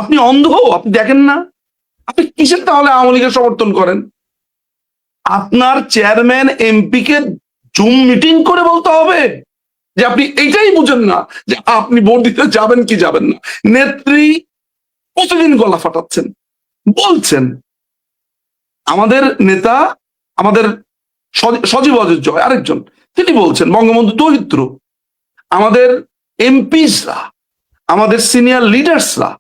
আপনি অন্ধ? আপনি দেখেন না? আপনি কিসের তাহলে আওয়ামী লীগের সমর্থন করেন? আপনার চেয়ারম্যান এমপি কে জুম মিটিং করে বলতে হবে যে আপনি এইটাই বুঝেন না যে আপনি ভোট দিতে যাবেন কি যাবেন না? নেত্রী প্রতিদিন গলা ফাটাচ্ছেন, বলছেন আমাদের নেতা, আমাদের সজীব অজয় জয় আরেকজন, তিনি বলছেন বঙ্গবন্ধু দরিদ্র। আমাদের এমপিসরা, আমাদের সিনিয়র লিডার্সরা,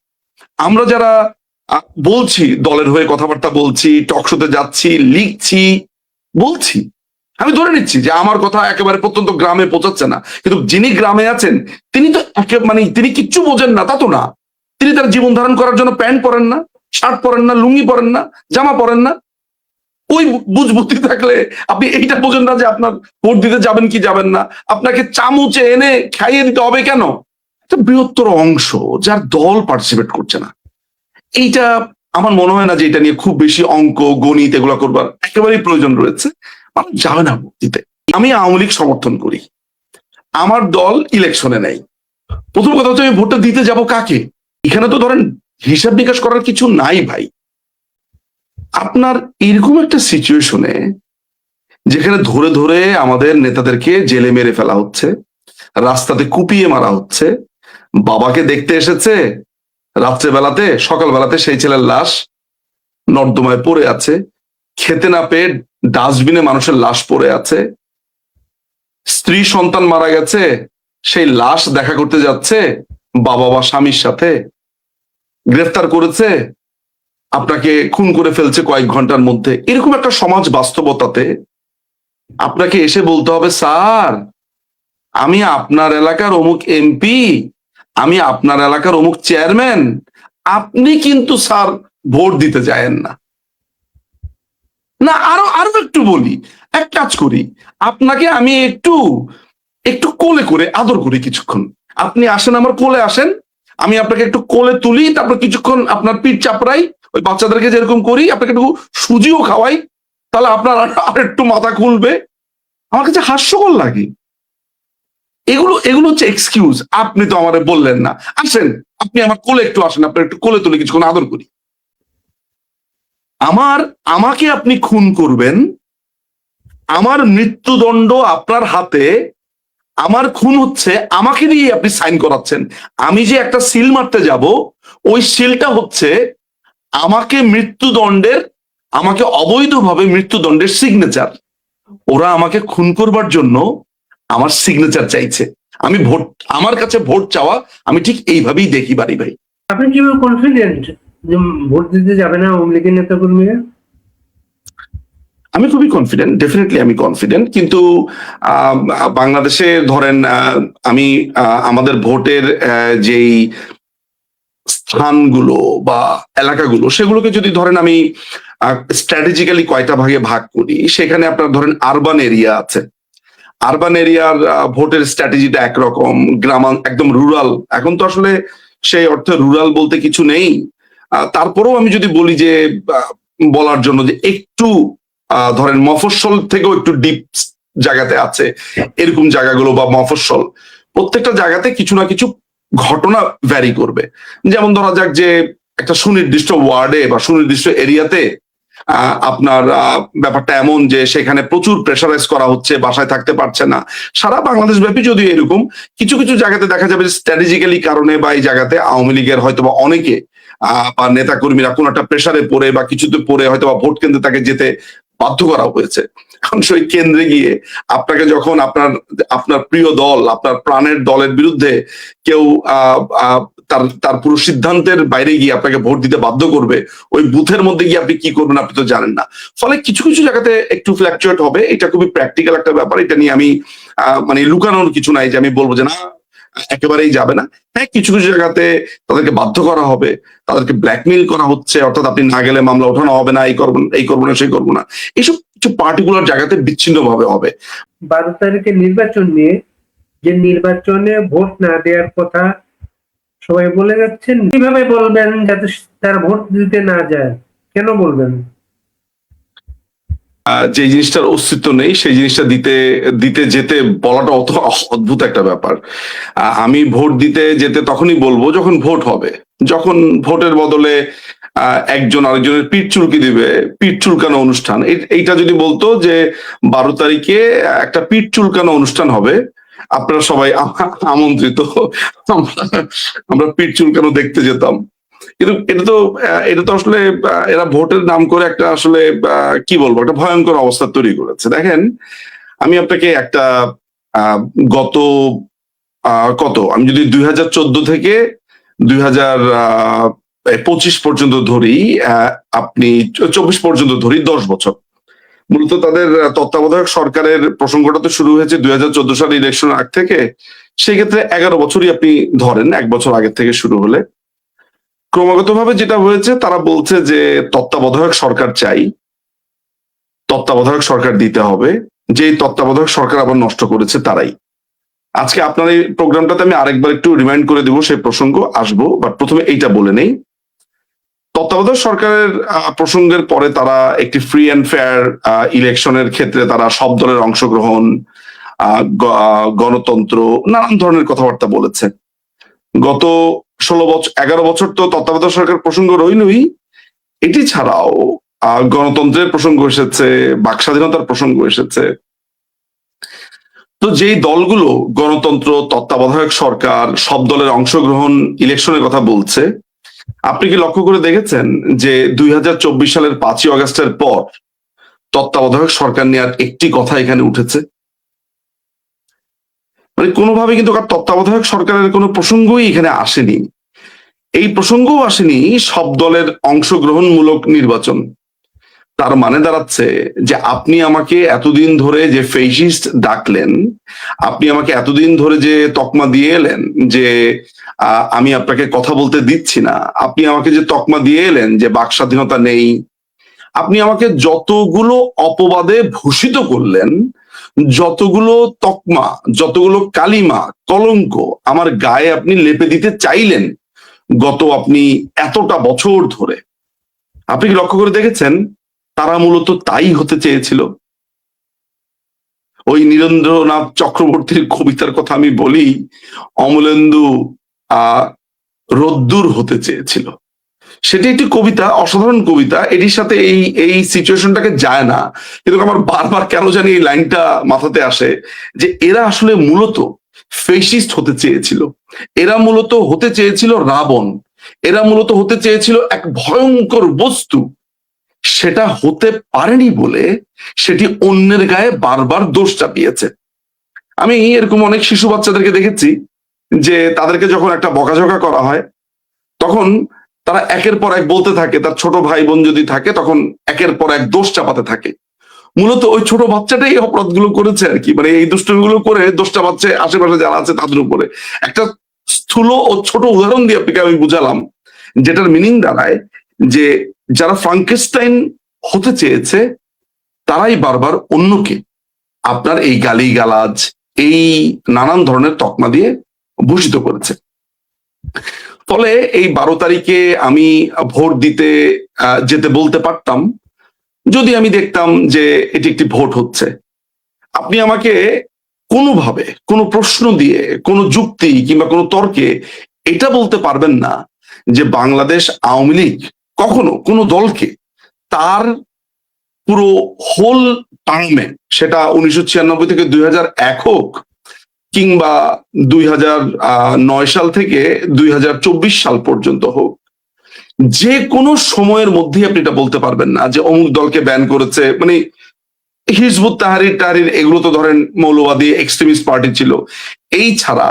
আমরা যারা বলছি, দলের হয়ে কথাবার্তা বলছি, টকশোতে যাচ্ছি, লিখছি, বলছি, আমি ধরে নিচ্ছি যে আমার কথা একেবারে প্রত্যন্ত গ্রামে পৌঁছাচ্ছে না, কিন্তু যিনি গ্রামে আছেন তিনি তো মানে তিনি কিচ্ছু বোঝেন না তা তো না। তিনি তার জীবন ধারণ করার জন্য প্যান্ট পরেন না, শার্ট পরেন না, লুঙ্গি পরেন না, জামা পরেন না। ওই বুঝবুদ্ধি থাকলে আপনি এইটা বোঝেন না যে আপনার ভোট দিতে যাবেন কি যাবেন না? আপনাকে চামচে এনে খাইয়ে দিতে হবে কেন? একটা বৃহত্তর অংশ যার দল পার্টিসিপেট করছে না, এইটা আমার মনে হয় না যে এটা নিয়ে খুব বেশি অঙ্ক গণিত এগুলো করবার একেবারেই প্রয়োজন রয়েছে। মানুষ যাবে না ভোট দিতে। আমি আওয়ামী লীগ সমর্থন করি, আমার দল ইলেকশনে নেই। প্রথম কথা হচ্ছে আমি ভোটটা দিতে যাব কাকে? এখানে তো ধরেন হিসাব নিকাশ করার কিছু নাই ভাই। আপনার এরকম একটা সিচুয়েশনে যেখানে ধরে ধরে আমাদের নেতাদেরকে জেলে মেরে ফেলা হচ্ছে, রাস্তাতে কুপিয়ে মারা হচ্ছে, বাবাকে দেখতে এসেছে রাত্রেবেলাতে, সকালবেলাতে সেই ছেলের লাশ নর্দমায় পড়ে আছে, খেতে না পেয়ে ডাস্টবিনে মানুষের লাশ পড়ে আছে, স্ত্রী সন্তান মারা গেছে, সেই লাশ দেখা করতে যাচ্ছে বাবা বা স্বামীর সাথে, গ্রেফতার করেছে, আপনাকে খুন করে ফেলছে কয়েক ঘন্টার মধ্যে। এরকম একটা সমাজ বাস্তবতাতে আপনাকে এসে বলতে হবে, স্যার আমি আপনার এলাকার অমুক এমপি, আমি আপনার এলাকার অমুক চেয়ারম্যান, আপনি কিন্তু স্যার ভোট দিতে যায়েন না। না, আরো আরো একটু বলি, এক কাজ করি, আপনাকে আমি একটু একটু কোলে করে আদর করি কিছুক্ষণ। আপনি আসেন, আমার কোলে আসেন, আমি আপনাকে একটু কোলে তুলি, তারপর কিছুক্ষণ আপনার পিঠ চাপড়াই, ওই বাচ্চাদেরকে যেরকম করি, আপনাকে একটু সুজিও খাওয়াই, তাহলে আপনার আর একটু মাথা খুলবে। আমার কাছে হাস্যকর লাগে এগুলো। এগুলো হচ্ছে এক্সকিউজ। আপনি তো আমারে বললেন না, আসেন আপনি আমার কোলে একটু আসেন, আপনার একটু কোলে তুলে কিছুক্ষণ আদর করি। আমাকে আপনি খুন করবেন, আমার মৃত্যুদণ্ড আপনার হাতে, আমার খুন হচ্ছে, আমাকে দিয়ে আপনি সাইন করাচ্ছেন। আমি যে একটা সিল মারতে যাব, ওই সিলটা হচ্ছে আমাকে মৃত্যুদণ্ডের, আমাকে অবৈধভাবে মৃত্যুদণ্ডের সিগনেচার। ওরা আমাকে খুন করবার জন্য আমার সিগনেচার চাইছে। আমি ভোট, আমার কাছে ভোট চাওয়া আমি ঠিক এইভাবেই দেখি বাড়ি ভাই। আপনি কিভাবে কনফিডেন্ট যে ভোট দিতে যাবে না আওয়ামী লীগের নেতা কর্মীরা? আমি খুবই কনফিডেন্ট, ডেফিনেটলি আমি কনফিডেন্ট, কিন্তু বাংলাদেশে ধরেন আমি আমাদের ভোটের যেই স্থানগুলো বা এলাকাগুলো, সেগুলোকে যদি ধরেন আমি স্ট্র্যাটেজিক্যালি কয়টা ভাগে ভাগ করি, সেখানে আপনার ধরেন আরবান এরিয়া আছে, আরবান এরিয়ার ভোটের স্ট্র্যাটেজিটা একরকম, একদম রুরাল, এখন তো আসলে সেই অর্থে রুরাল বলতে কিছু নেই। তারপরেও আমি যদি বলি যে বলার জন্য যে একটু ধরেন মফস্বল থেকেও একটু ডিপ জায়গাতে আছে, এরকম জায়গাগুলো বা মফস্বল, প্রত্যেকটা জায়গাতে কিছু না কিছু ঘটনা ভ্যারি করবে। যেমন ধরা যাক যে একটা সুনির্দিষ্ট ওয়ার্ডে বা সুনির্দিষ্ট এরিয়াতে আপনার ব্যাপারটা এমন যে সেখানে প্রচুর প্রেশারাইজ করা হচ্ছে, বাসায় থাকতে পারছে না। সারা বাংলাদেশ ব্যাপী যদি এরকম কিছু কিছু জায়গাতে দেখা যাবে স্ট্র্যাটেজিক্যালি কারণে বা এই জায়গাতে আওয়ামী লীগের হয়তো বা অনেকে বা নেতা কর্মীরা কোন একটা প্রেশারে পড়ে বা কিছুতে পড়ে হয়তো বা ভোট কেন্দ্রে তাকে যেতে বাধ্য করা হয়েছে। এখন সেই কেন্দ্রে গিয়ে আপনাকে যখন আপনার আপনার প্রিয় দল, আপনার প্রাণের দলের বিরুদ্ধে কেউ তার তার পুরো সিদ্ধান্তের বাইরে গিয়ে আপনাকে ভোট দিতে বাধ্য করবে, ওই বুথের মধ্যে গিয়ে আপনি কি করবেন আপনি তো জানেন না। ফলে কিছু কিছু জায়গাতে একটু ফ্ল্যাকচুয়েট হবে, এটা খুবই প্র্যাকটিক্যাল একটা ব্যাপার। এটা নিয়ে আমি মানে লুকানোর কিছু নাই যে আমি বলবো যে না একেবারেই যাবে না। হ্যাঁ, কিছু কিছু জায়গাতে তাদেরকে বাধ্য করা হবে, তাদেরকে ব্ল্যাকমেইল করা হচ্ছে, অর্থাৎ আপনি না গেলে মামলা ওঠানো হবে না, এই করবো না সেই করবো না, এইসব কিছু পার্টিকুলার জায়গাতে বিচ্ছিন্ন ভাবে হবে। 12 তারিখে নির্বাচন নিয়ে, যে নির্বাচনে ভোট না দেওয়ার কথা সবাই বলে যাচ্ছেন, কিভাবে বলবেন যাতে তারা ভোট দিতে না যায়? কেন বলবেন? যে জিনিসটার অস্তিত্ব নেই সেই জিনিসটা দিতে দিতে যেতে বলাটা অত অদ্ভুত একটা ব্যাপার। আমি ভোট দিতে যেতে তখনই বলবো যখন ভোট হবে, যখন ভোটের বদলে একজন আরেকজনের পিঠ চুলকি দিবে, পিঠ চুলকানো অনুষ্ঠান। এইটা যদি বলতো যে 12 তারিখে একটা পিঠ চুলকানো অনুষ্ঠান হবে, আপনারা সবাই আমন্ত্রিত, আমরা পিঠ চুলকানো দেখতে যেতাম। কিন্তু এটা তো আসলে এরা ভোটের নাম করে একটা আসলে কি বলবো, একটা ভয়ঙ্কর অবস্থা তৈরি করেছে। দেখেন, আমি আপনাকে একটা আহ, গত আমি যদি 2014 থেকে 2025 পর্যন্ত ধরি, আপনি 24 পর্যন্ত ধরি, 10 বছর। মূলত তাদের তত্ত্বাবধায়ক সরকারের প্রসঙ্গটা তো শুরু হয়েছে 2014 সালে ইলেকশন আগ থেকে। সেক্ষেত্রে 11 বছরই আপনি ধরেন, 1 বছর আগে থেকে শুরু হলে। ক্রমাগতভাবে যেটা হয়েছে, তারা বলছে যে তত্ত্বাবধায়ক সরকার চাই, তত্ত্বাবধায়ক সরকার দিতে হবে। যে তত্ত্বাবধায়ক সরকার আবার নষ্ট করেছে তারাই। আজকে আপনার এই প্রোগ্রামটাতে আমি আরেকবার একটু রিমাইন্ড করে দেবো, সেই প্রসঙ্গ আসবো, বাট প্রথমে এইটা বলে নেই। তত্ত্বাবধায়ক সরকারের প্রসঙ্গের পরে তারা একটি ফ্রি অ্যান্ড ফেয়ার ইলেকশনের ক্ষেত্রে তারা সব দলের অংশগ্রহণ, গণতন্ত্র, নানান ধরনের কথাবার্তা বলেছে। গত 11 বছর তো তত্ত্বাবধায়ক সরকার প্রসঙ্গ রইলই, এটি ছাড়াও গণতন্ত্রের প্রসঙ্গ এসেছে, বাক স্বাধীনতার প্রসঙ্গ এসেছে। তো যেই দলগুলো গণতন্ত্র, তত্ত্বাবধায়ক সরকার, সব দলের অংশগ্রহণ, ইলেকশনের কথা বলছে, আপনি কি লক্ষ্য করে দেখেছেন যে 2024 সালের 5ই অগস্টের পর তত্ত্বাবধায়ক সরকার নেওয়ার একটি কথা এখানে উঠেছে? মানে কোনোভাবে কিন্তু তত্ত্বাবধায়ক সরকারের কোনো প্রসঙ্গই এখানে আসেনি। এই প্রসঙ্গও আসেনি সব দলের অংশগ্রহণমূলক নির্বাচন। তার মানে দাঁড়াচ্ছে যে আপনি আমাকে এতদিন ধরে যে ফেসিস্ট ডাকলেন, আপনি আমাকে এতদিন ধরে যে তকমা দিয়ে এলেন যে আমি আপনাকে কথা বলতে দিচ্ছি না, আপনি আমাকে যে তকমা দিয়ে এলেন যে বাক স্বাধীনতা নেই, আপনি আমাকে যতগুলো অপবাদে ভূষিত করলেন, যতগুলো তকমা, যতগুলো কালিমা, কলঙ্ক আমার গায়ে আপনি লেপে দিতে চাইলেন আপনি এতটা বছর ধরে, আপনি কি লক্ষ্য করে দেখেছেন তারা মূলত তাই হতে চেয়েছিল? ওই নীরেন্দ্রনাথ চক্রবর্তীর কবিতার কথা আমি বলি, অমলেন্দু রোদ্দুর হতে চেয়েছিল। সেটি একটি কবিতা, অসাধারণ কবিতা, এটির সাথে এই এই সিচুয়েশনটাকে যায় না, কিন্তু আমার বারবার কেন জানি এই লাইনটা মাথাতে আসে যে এরা আসলে মূলত ফেসিস্ট হতে চেয়েছিল, এরা মূলত হতে চেয়েছিল রাবণ, এরা মূলত হতে চেয়েছিল এক ভয়ঙ্কর বস্তু। সেটা হতে পারেনি বলে সেটি অন্যের গায়ে বারবার দোষ চাপিয়েছে। আমি এরকম অনেক শিশু বাচ্চাদেরকে দেখেছি যে তাদেরকে যখন একটা বকাঝকা করা হয়, তখন তারা একের পর এক বলতে থাকে, তার ছোট ভাই বোন যদি থাকে তখন একের পর এক দোষ চাপাতে থাকে। মূলত ওই ছোট বাচ্চাটাই অপরাধগুলো করেছে আর কি, মানে এই দুষ্টুমিগুলো করে দোষ চাপাচ্ছে আশেপাশে যারা আছে তাদের উপরে। একটা স্থূল ও ছোট উদাহরণ দিয়ে আপনাকে আমি বুঝালাম, যেটার মিনিং দাঁড়ায় যে যারা ফ্রাঙ্কেস্টাইন হতে চেয়েছে তারাই বারবার অন্যকে আপনার এই গালিগালাজ, এই নানান ধরনের তকমা দিয়ে ভূষিত করেছে। ফলে এই 12 তারিখে আমি ভোট দিতে যেতে বলতে পারতাম যদি আমি দেখতাম যে এটি একটি ভোট হচ্ছে। আপনি আমাকে কোনোভাবে কোনো প্রশ্ন দিয়ে, কোনো যুক্তি কিংবা কোনো তর্কে এটা বলতে পারবেন না যে বাংলাদেশ আওয়ামী লীগ কখনো কোনো দলকে তার পুরো হোল টার্মে, সেটা 1996 থেকে 2001 হোক কিংবা 2009 সাল থেকে 2024 সাল পর্যন্ত হোক, যে কোনো সময়ের মধ্যেই আপনি এটা বলতে পারবেন না যে অমুক দলকে ব্যান করেছে। মানে হিজবুত তাহরির এগুলো তো ধরেন মৌলবাদী এক্সট্রিমিস্ট পার্টি ছিল। এই ছাড়া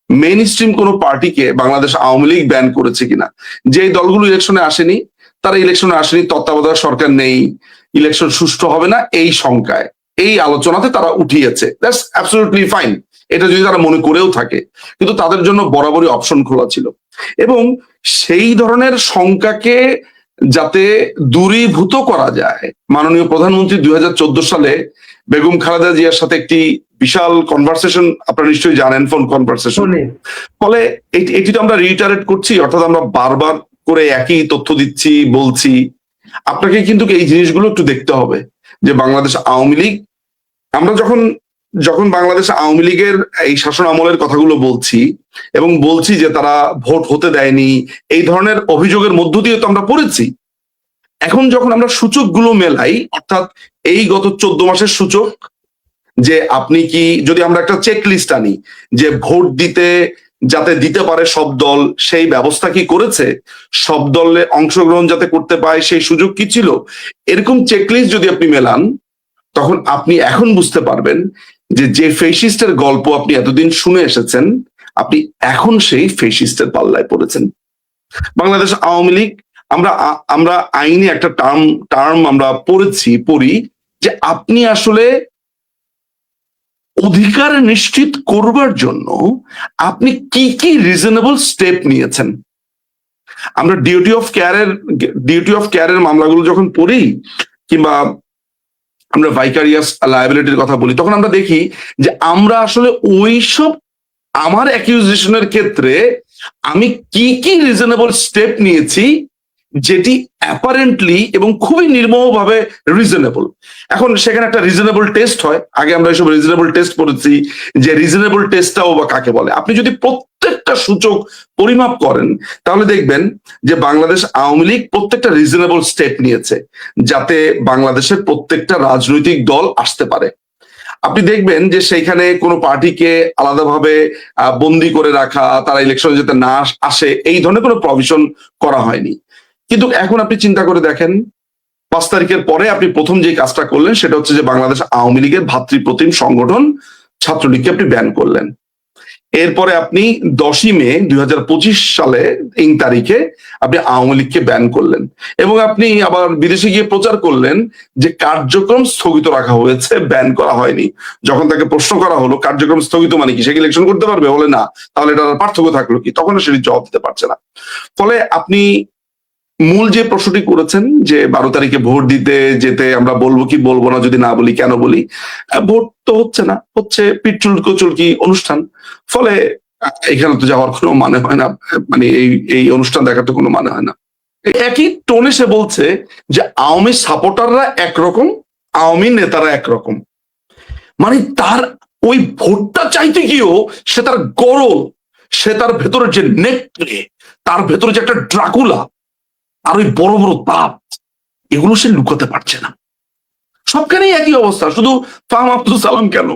মেইন স্ট্রিম কোন পার্টিকে বাংলাদেশ আওয়ামী লীগ ব্যান করেছে কিনা? যে দলগুলো ইলেকশনে আসেনি, তারা ইলেকশনে আসেনি তত্ত্বাবধায়ক সরকার নেই, ইলেকশন সুষ্ঠু হবে না, এই শঙ্কায়, এই আলোচনাতে তারা উঠিয়েছে। দ্যাটস অ্যাবসলিউটলি ফাইন, এটা যদি তারা মনে করেও থাকে, কিন্তু তাদের জন্য বরাবরই অপশন খোলা ছিল। এবং সেই ধরনের শঙ্কাকে যাতে দূরীভূত করা যায়, মাননীয় প্রধানমন্ত্রী 2014 সালে বেগম খালেদা জিয়ার সাথে একটি বিশাল কনভারসেশন, আপনারা নিশ্চয়ই জানেন, ফোন কনভারসেশন। ফলে এটি তো আমরা রিটারেট করছি, অর্থাৎ আমরা বারবার করে একই তথ্য দিচ্ছি, বলছি। আপনাকে কিন্তু এই জিনিসগুলো একটু দেখতে হবে যে বাংলাদেশ আওয়ামী লীগ, আমরা যখন যখন বাংলাদেশ আওয়ামী লীগের এই শাসন আমলের কথাগুলো বলছি এবং বলছি যে তারা ভোট হতে দেয়নি, এই ধরনের অভিযোগের মধ্য দিয়ে তো আমরা পড়েছি। এখন যখন আমরা সূচকগুলো মেলাই, অর্থাৎ এই গত 14 মাসের সূচক, যে আপনি কি, যদি আমরা একটা চেক লিস্ট আনি যে ভোট দিতে যাতে দিতে পারে সব দল, সেই ব্যবস্থা কি করেছে, সব দলে অংশগ্রহণ যাতে করতে পায় সেই সুযোগ কি ছিল, এরকম চেকলিস্ট যদি আপনি মেলান, তখন আপনি এখন বুঝতে পারবেন যে যে ফেসিস্টের গল্প আপনি এতদিন শুনে এসেছেন, আপনি এখন সেই ফেসিস্টের পাল্লায় পড়েছেন। বাংলাদেশ আওয়ামী লীগ, আমরা আমরা আইনে একটা টার্ম আমরা পড়ি যে আপনি আসলে অধিকার নিশ্চিত করবার জন্য আপনি কি কি রিজনেবল স্টেপ নিয়েছেন। আমরা ডিউটি অফ কেয়ারের মামলাগুলো যখন পড়ি, কিংবা আমরা ভাইকারিয়াস লায়াবিলিটির কথা বলি, তখন আমরা দেখি যে আমরা আসলে ওইসব, আমার অ্যাকিউজিশনের ক্ষেত্রে আমি কি কি রিজনেবল স্টেপ নিয়েছি যেটি অ্যাপারেন্টলি এবং খুবই নির্মমভাবে রিজনেবল। এখন সেখানে একটা রিজনেবল টেস্ট হয়, আগে আমরা এইসব রিজনেবল টেস্ট পড়েছি, যে রিজনেবল টেস্টটাও বা কাকে বলে। আপনি যদি প্রত্যেকটা সূচক পরিমাপ করেন, তাহলে দেখবেন যে বাংলাদেশ আওয়ামী লীগ প্রত্যেকটা রিজনেবল স্টেপ নিয়েছে যাতে বাংলাদেশের প্রত্যেকটা রাজনৈতিক দল আসতে পারে। আপনি দেখবেন যে সেইখানে কোনো পার্টিকে আলাদাভাবে বন্দি করে রাখা, তারা ইলেকশনে যাতে না আসে, এই ধরনের কোনো প্রভিশন করা হয়নি। কিন্তু এখন আপনি চিন্তা করে দেখেন, 5 তারিখের পরে আপনি প্রথম যে কাজটা করলেন সেটা হচ্ছে যে বাংলাদেশ আওয়ামী লীগের ভাতৃপ্রতিম সংগঠন ছাত্রলীগকে আপনি ব্যান করলেন। এরপরে আপনি 10ই মে 2025 সালে 3 তারিখে আপনি আওয়ামী লীগকে ব্যান করলেন, এবং আপনি আবার বিদেশে গিয়ে প্রচার করলেন যে কার্যক্রম স্থগিত রাখা হয়েছে, ব্যান করা হয়নি। যখন তাকে প্রশ্ন করা হলো কার্যক্রম স্থগিত মানে কি, সে কি ইলেকশন করতে পারবে, বলে না, তাহলে এটার পার্থক্য থাকলো কি, তখন সেটি জবাব দিতে পারছে না। ফলে আপনি মূল যে প্রশ্নটি করেছেন যে 12 তারিখে ভোট দিতে যেতে আমরা বলবো কি বলবো না, যদি না বলি কেন বলি, ভোট তো হচ্ছে না, হচ্ছে পিটুল কচুলকি অনুষ্ঠান। ফলে এখানে তো যাওয়ার কোনো মানে হয় না, মানে এই অনুষ্ঠান দেখার তো কোনো মানে হয় না। একই টোনে সে বলছে যে আওয়ামী সাপোর্টাররা একরকম, আওয়ামী নেতারা একরকম। মানে তার ওই ভোটটা চাইতে গিয়েও সে তার গরল, সে তার ভেতরে যে নেকড়ে, তার ভেতরে যে একটা ড্রাকুলা, আর ওই বড় বড় তাপ, এগুলো সে লুকাতে পারছে না। সবখানেই একই অবস্থা, শুধু ফাহাম আব্দুল সালাম কেন,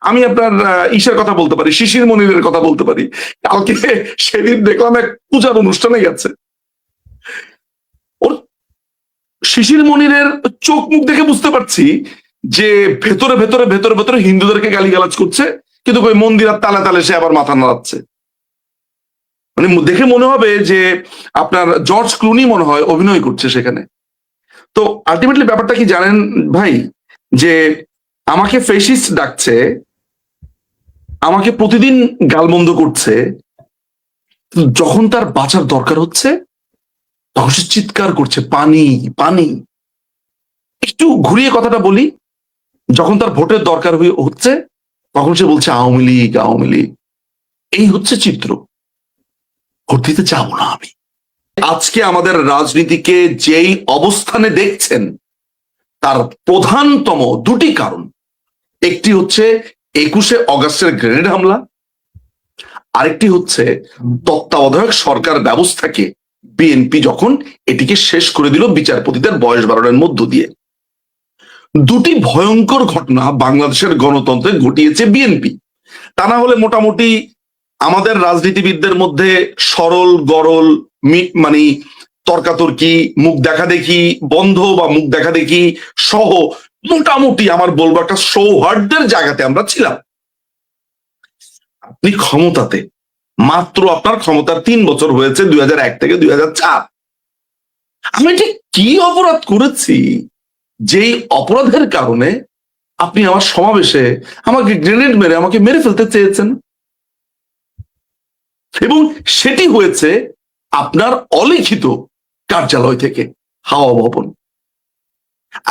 আমি আপনার ঈশার কথা বলতে পারি, শিশির মনিরের কথা বলতে পারি। কালকে সেদিন দেখলাম এক পূজার অনুষ্ঠানে গেছে, ওর শিশির মনিরের চোখ মুখ দেখে বুঝতে পারছি যে ভেতরে ভেতরে ভেতরে ভেতরে হিন্দুদেরকে গালিগালাজ করছে, কিন্তু ওই মন্দিরের তালে তালে সে আবার মাথা নাড়াচ্ছে। মানে দেখে মনে হবে যে আপনার জর্জ ক্লুনি মনে হয় অভিনয় করছে সেখানে। তো আলটিমেটলি ব্যাপারটা কি জানেন ভাই, যে আমাকে ফেসিস্ট ডাকছে, আমাকে প্রতিদিন গালমন্দ করছে, যখন তার বাঁচার দরকার হচ্ছে তখন সে চিৎকার করছে পানি পানি। একটু ঘুরিয়ে কথাটা বলি, যখন তার ভোটের দরকার হচ্ছে তখন সে বলছে আওয়ামী লীগ আওয়ামী লীগ। এই হচ্ছে চিত্র, ভোট দিতে যাবো না আমি। আজকে আমাদের রাজনীতিকে যেই অবস্থানে দেখছেন তার প্রধানতম দুটি কারণ, একটি হচ্ছে 21শে অগাস্টের গ্রেনেড হামলা, আরেকটি হচ্ছে তত্ত্বাবধায়ক সরকার ব্যবস্থাকে বিএনপি যখন এটিকে শেষ করে দিল বিচারপতিদের বয়স বাড়ানোর মধ্য দিয়ে। দুটি ভয়ঙ্কর ঘটনা বাংলাদেশের গণতন্ত্রে ঘটিয়েছে বিএনপি। তা না হলে মোটামুটি আমাদের রাজনীতিবিদদের মধ্যে সরল গরল মানে তর্কাতর্কি, মুখ দেখা দেখি বন্ধ বা মুখ দেখা দেখি সহ মোটামুটি আমার বলবো একটা সৌহার্দ্যের জায়গাতে আমরা ছিলাম। আপনি ক্ষমতাতে, মাত্র আপনার ক্ষমতার 3 বছর হয়েছে 2001 থেকে 2004। আমি ঠিক কি অপরাধ করেছি যেই অপরাধের কারণে আপনি আমার সমাবেশে আমাকে গ্রেনেড মেরে আমাকে মেরে ফেলতে চেয়েছেন? এবং সেটি হয়েছে আপনার অলিখিত কার্যালয় থেকে, হাওয়া ভবন।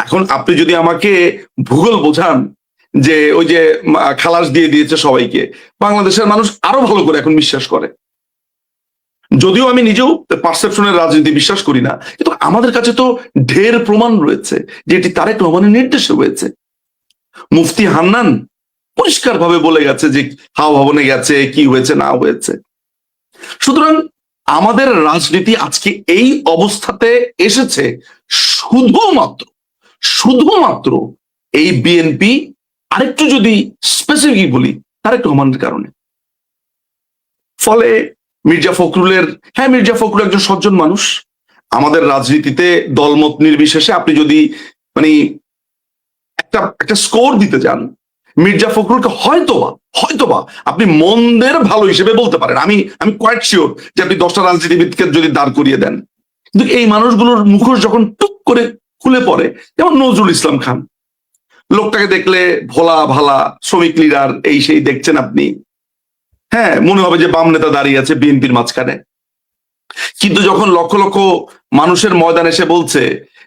এখন আপনি যদি আমাকে ভূগোল বোঝান যে ওই যে খালাস দিয়ে দিয়েছে সবাইকে, বাংলাদেশের মানুষ আরো ভালো করে এখন বিশ্বাস করে। যদিও আমি নিজেও পারসেপশনের রাজনীতি বিশ্বাস করি না, কিন্তু আমাদের কাছে তো ঢের প্রমাণ রয়েছে যে এটি তারেক রহমানের নির্দেশে হয়েছে। মুফতি হান্নান পরিষ্কার ভাবে বলে গেছে যে হাওয়া ভবনে গেছে, কি হয়েছে না হয়েছে। সুতরাং আমাদের রাজনীতি আজকে এই অবস্থাতে এসেছে শুধুমাত্র শুধুমাত্র এই বিএনপি, আরেকটু যদি স্পেসিফিক বলি, তারেক রহমানের কারণে। ফলে মির্জা ফখরুলের, হ্যাঁ মির্জা ফখরুল একজন সজ্জন মানুষ। আমাদের রাজনীতিতে দলমত নির্বিশেষে আপনি যদি মানে একটা একটা স্কোর দিতে যান, মির্জা ফখরুলকে হয়তোবা হয়তোবা আপনি মন্দের ভালো হিসেবে বলতে পারেন। আমি আমি কোয়াইট শিওর যে আপনি 10টা রাজনীতিবিদকে যদি দাঁড় করিয়ে দেন, কিন্তু এই মানুষগুলোর মুখোশ যখন টুক করে খুলে পড়ে, যেমন নজরুল ইসলাম খান, লোকটাকে দেখলে ভোলা ভালা শ্রমিক লিডার এই সেই দেখছেন আপনি, হ্যাঁ মনে হবে যে বাম নেতা দাঁড়িয়ে আছে বিএনপির মাঝখানে। কিন্তু যখন লক্ষ লক্ষ মানুষের ময়দান এসে বলছে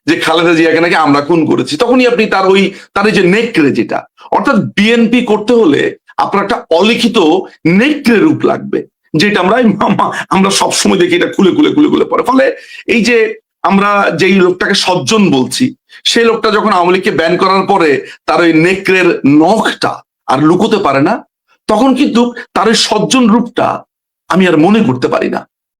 যে খালেদা জিয়াকে নাকি আমরা খুন করেছি, তখনই আপনি তার এই যে নেকড়ে, যেটা অর্থাৎ বিএনপি করতে হলে আপনার একটা অলিখিত নেকড়ে রূপ লাগবে, যেটা আমরা সবসময় দেখি এটা খুলে খুলে খুলে খুলে পড়ে। ফলে এই যে আমরা যেই লোকটাকে সজ্জন বলছি, সেই লোকটা যখন আওয়ামী লীগকে ব্যান করার পরে তার ওই নেকড়ের নখটা আর লুকোতে পারে না, তখন কিন্তু তার ওই সজ্জন রূপটা আমি আর মনে করতে পারি না।